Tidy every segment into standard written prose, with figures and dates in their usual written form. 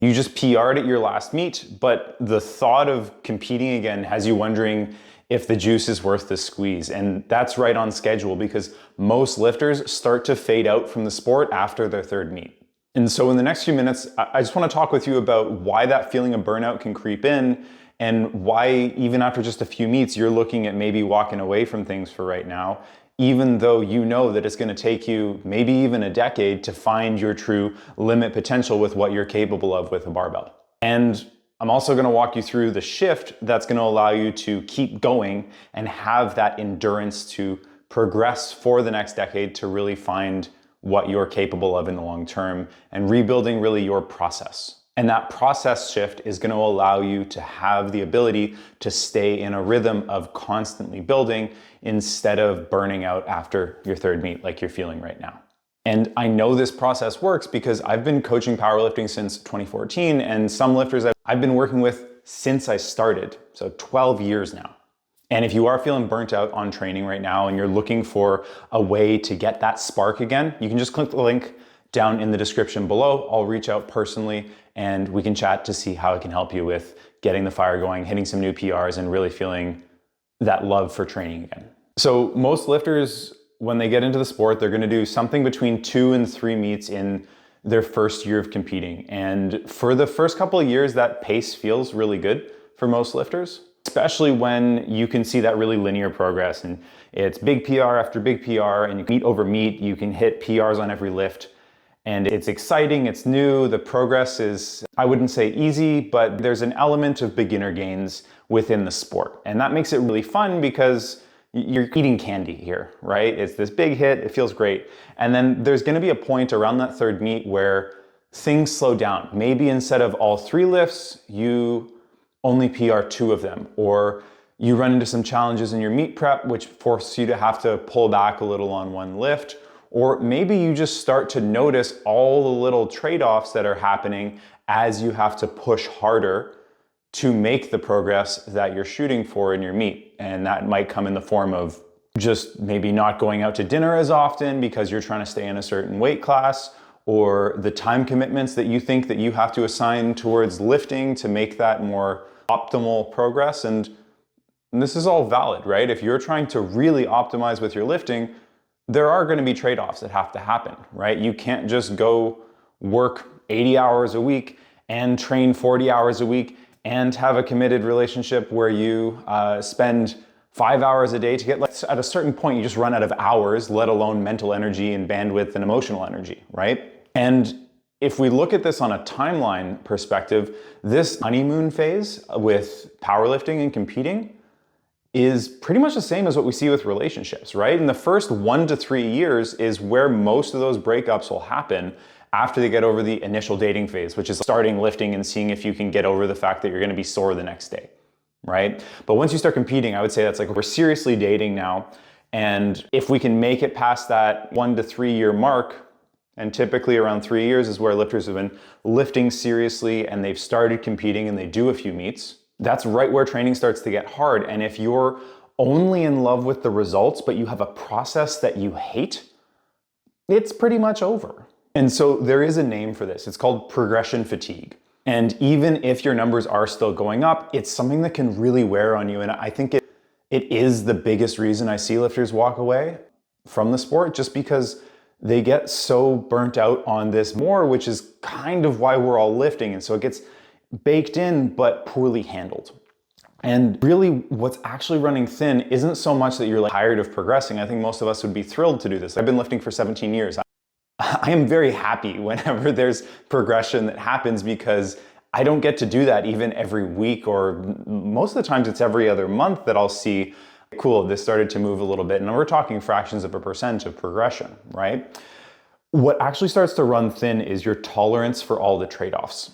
You just PR'd at your last meet, but the thought of competing again has you wondering if the juice is worth the squeeze. And that's right on schedule because most lifters start to fade out from the sport after their third meet. And so in the next few minutes, I just want to talk with you about why that feeling of burnout can creep in and why even after just a few meets, you're looking at maybe walking away from things for right now, even though you know that it's going to take you maybe even a decade to find your true limit potential with what you're capable of with a barbell. And I'm also going to walk you through the shift that's going to allow you to keep going and have that endurance to progress for the next decade to really find what you're capable of in the long term and rebuilding really your process. And that process shift is going to allow you to have the ability to stay in a rhythm of constantly building instead of burning out after your third meet like you're feeling right now. And I know this process works because I've been coaching powerlifting since 2014, and some lifters I've been working with since I started, so 12 years now. And if you are feeling burnt out on training right now and you're looking for a way to get that spark again, you can just click the link down in the description below. I'll reach out personally and we can chat to see how I can help you with getting the fire going, hitting some new PRs, and really feeling that love for training again. So most lifters, when they get into the sport, they're going to do something between 2 and 3 meets in their first year of competing. And for the first couple of years, that pace feels really good for most lifters, especially when you can see that really linear progress. And it's big PR after big PR, and you can meet over meet, you can hit PRs on every lift. And it's exciting, it's new, the progress is, I wouldn't say easy, but there's an element of beginner gains within the sport. And that makes it really fun because you're eating candy here, right? It's this big hit, it feels great. And then there's gonna be a point around that third meet where things slow down. Maybe instead of all 3 lifts, you only PR 2 of them, or you run into some challenges in your meet prep, which force you to have to pull back a little on one lift. Or maybe you just start to notice all the little trade-offs that are happening as you have to push harder to make the progress that you're shooting for in your meet. And that might come in the form of just maybe not going out to dinner as often because you're trying to stay in a certain weight class, or the time commitments that you think that you have to assign towards lifting to make that more optimal progress. And this is all valid, right? If you're trying to really optimize with your lifting, there are going to be trade-offs that have to happen, right? You can't just go work 80 hours a week and train 40 hours a week and have a committed relationship where you spend 5 hours a day to get, at a certain point, you just run out of hours, let alone mental energy and bandwidth and emotional energy, right? And if we look at this on a timeline perspective, this honeymoon phase with powerlifting and competing is pretty much the same as what we see with relationships, right? In the first 1 to 3 years is where most of those breakups will happen after they get over the initial dating phase, which is starting lifting and seeing if you can get over the fact that you're gonna be sore the next day, right? But once you start competing, I would say that's like we're seriously dating now. And if we can make it past that 1 to 3 year mark, and typically around 3 years is where lifters have been lifting seriously and they've started competing and they do a few meets, that's right where training starts to get hard. And if you're only in love with the results, but you have a process that you hate, it's pretty much over. And so there is a name for this. It's called progression fatigue. And even if your numbers are still going up, it's something that can really wear on you. And I think it is the biggest reason I see lifters walk away from the sport, just because they get so burnt out on this more, which is kind of why we're all lifting. And so it gets baked in, but poorly handled. And really what's actually running thin isn't so much that you're tired of progressing. I think most of us would be thrilled to do this. I've been lifting for 17 years. I am very happy whenever there's progression that happens because I don't get to do that even every week, or most of the times it's every other month that I'll see, cool, this started to move a little bit. And we're talking fractions of a percent of progression, right? What actually starts to run thin is your tolerance for all the trade-offs.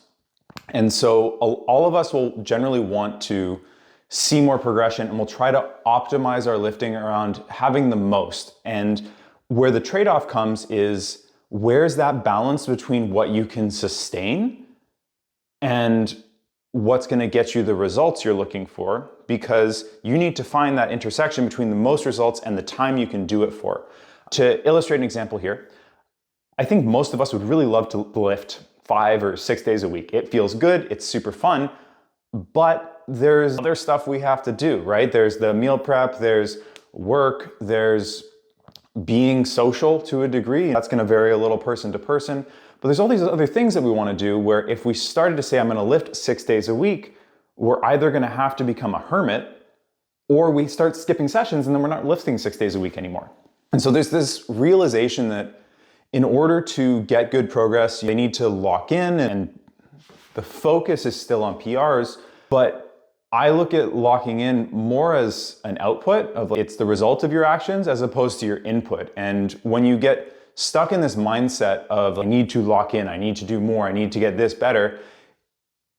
And so all of us will generally want to see more progression, and we'll try to optimize our lifting around having the most. And where the trade-off comes is, where's that balance between what you can sustain and what's going to get you the results you're looking for? Because you need to find that intersection between the most results and the time you can do it for. To illustrate an example here, I think most of us would really love to lift 5 or 6 days a week. It feels good, it's super fun, but there's other stuff we have to do, right? There's the meal prep, there's work, there's being social to a degree. That's going to vary a little person to person, but there's all these other things that we want to do where if we started to say, I'm going to lift 6 days a week, we're either going to have to become a hermit or we start skipping sessions and then we're not lifting 6 days a week anymore. And so there's this realization that in order to get good progress, you need to lock in, and the focus is still on PRs, but I look at locking in more as an output of it's the result of your actions as opposed to your input. And when you get stuck in this mindset of I need to lock in, I need to do more, I need to get this better,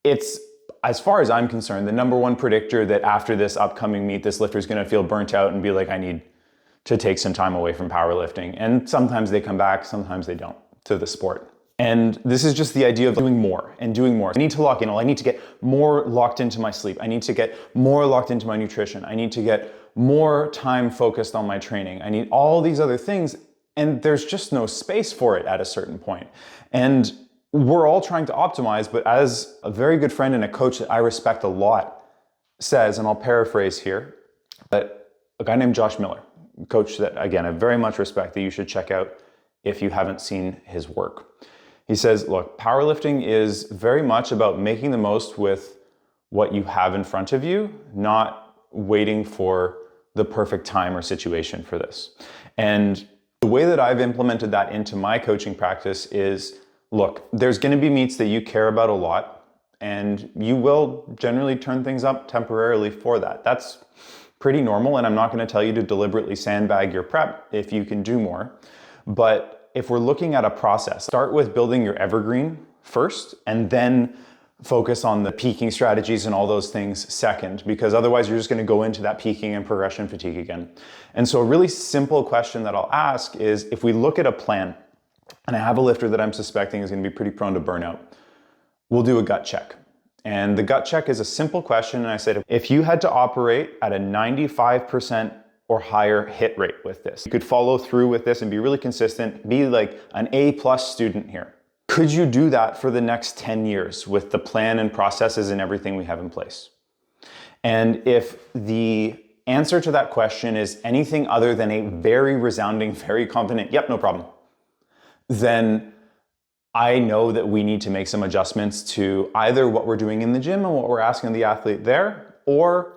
it's, as far as I'm concerned, the number one predictor that after this upcoming meet, this lifter is going to feel burnt out and be like, I need to take some time away from powerlifting. And sometimes they come back, sometimes they don't, to the sport. And this is just the idea of doing more and doing more. I need to lock in. I need to get more locked into my sleep. I need to get more locked into my nutrition. I need to get more time focused on my training. I need all these other things. And there's just no space for it at a certain point. And we're all trying to optimize, but as a very good friend and a coach that I respect a lot says, and I'll paraphrase here, but a guy named Josh Miller, a coach that, again, I very much respect, that you should check out if you haven't seen his work. He says, look, powerlifting is very much about making the most with what you have in front of you, not waiting for the perfect time or situation for this. And the way that I've implemented that into my coaching practice is, look, there's going to be meets that you care about a lot, and you will generally turn things up temporarily for that. That's pretty normal, and I'm not going to tell you to deliberately sandbag your prep if you can do more. But if we're looking at a process, start with building your evergreen first, and then focus on the peaking strategies and all those things second, because otherwise you're just going to go into that peaking and progression fatigue again. And so a really simple question that I'll ask is, if we look at a plan, and I have a lifter that I'm suspecting is going to be pretty prone to burnout, we'll do a gut check. And the gut check is a simple question. And I said, if you had to operate at a 95% or higher hit rate with this, you could follow through with this and be really consistent, be like an A+ student here. Could you do that for the next 10 years with the plan and processes and everything we have in place? And if the answer to that question is anything other than a very resounding, very confident, yep, no problem, then I know that we need to make some adjustments to either what we're doing in the gym and what we're asking the athlete there, or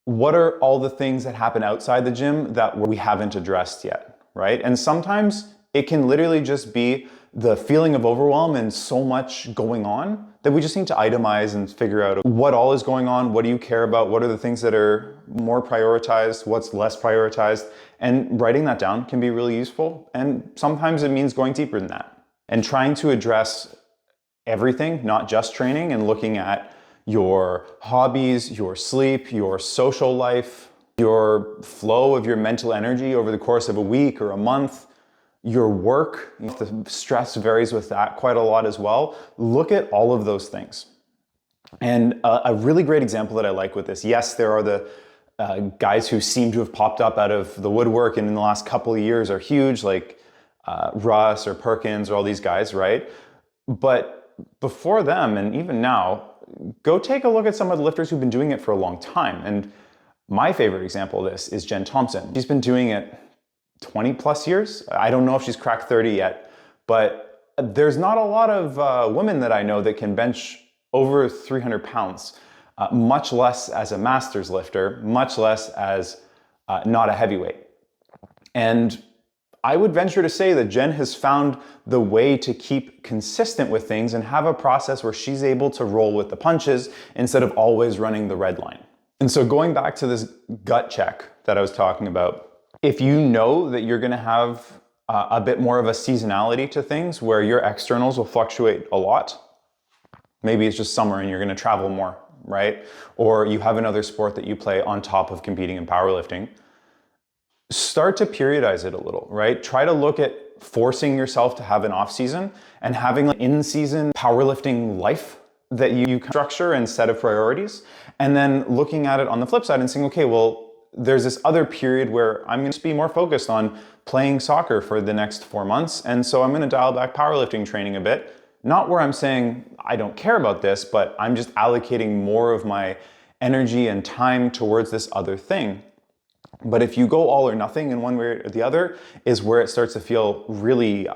what are all the things that happen outside the gym that we haven't addressed yet, right? And sometimes it can literally just be the feeling of overwhelm and so much going on that we just need to itemize and figure out what all is going on, what do you care about, what are the things that are more prioritized, what's less prioritized, and writing that down can be really useful. And sometimes it means going deeper than that and trying to address everything, not just training, and looking at your hobbies, your sleep, your social life, your flow of your mental energy over the course of a week or a month, your work. The stress varies with that quite a lot as well. Look at all of those things. And a really great example that I like with this, yes, there are the guys who seem to have popped up out of the woodwork and in the last couple of years are huge, like Russ or Perkins or all these guys, right? But before them, and even now, go take a look at some of the lifters who've been doing it for a long time. And my favorite example of this is Jen Thompson. She's been doing it 20 plus years. I don't know if she's cracked 30 yet, but there's not a lot of women that I know that can bench over 300 pounds, much less as a master's lifter, much less as not a heavyweight. And I would venture to say that Jen has found the way to keep consistent with things and have a process where she's able to roll with the punches instead of always running the red line. And so going back to this gut check that I was talking about, if you know that you're going to have a bit more of a seasonality to things where your externals will fluctuate a lot, maybe it's just summer and you're going to travel more, right? Or you have another sport that you play on top of competing in powerlifting, start to periodize it a little, right? Try to look at forcing yourself to have an off season and having an in-season powerlifting life that you structure and set of priorities, and then looking at it on the flip side and saying, okay, well, there's this other period where I'm going to be more focused on playing soccer for the next 4 months, and so I'm going to dial back powerlifting training a bit Not where I'm saying I don't care about this, but I'm just allocating more of my energy and time towards this other thing. But if you go all or nothing in one way or the other, is where it starts to feel really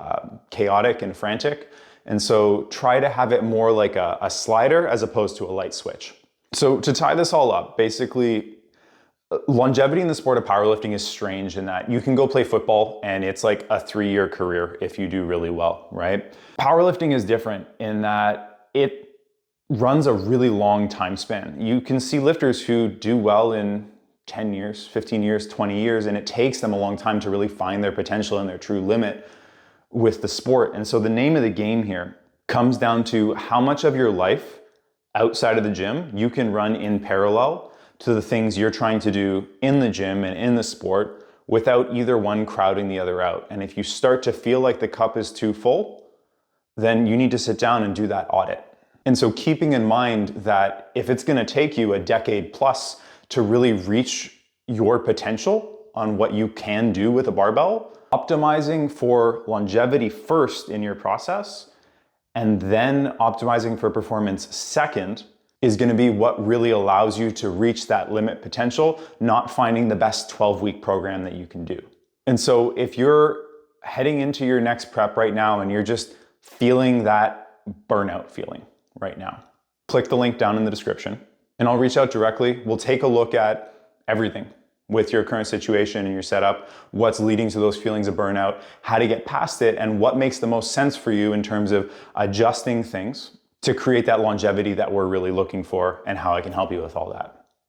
chaotic and frantic. And so try to have it more like a slider as opposed to a light switch. So to tie this all up, basically, longevity in the sport of powerlifting is strange in that you can go play football and it's like a 3-year career if you do really well, right? Powerlifting is different in that it runs a really long time span. You can see lifters who do well in 10 years, 15 years, 20 years, and it takes them a long time to really find their potential and their true limit with the sport. And so the name of the game here comes down to how much of your life outside of the gym you can run in parallel to the things you're trying to do in the gym and in the sport without either one crowding the other out. And if you start to feel like the cup is too full, then you need to sit down and do that audit. And so keeping in mind that if it's going to take you a decade plus to really reach your potential on what you can do with a barbell, optimizing for longevity first in your process and then optimizing for performance second is going to be what really allows you to reach that limit potential, not finding the best 12-week program that you can do. And so if you're heading into your next prep right now and you're just feeling that burnout feeling right now, click the link down in the description and I'll reach out directly. We'll take a look at everything with your current situation and your setup, what's leading to those feelings of burnout, how to get past it, and what makes the most sense for you in terms of adjusting things to create that longevity that we're really looking for and how I can help you with all that.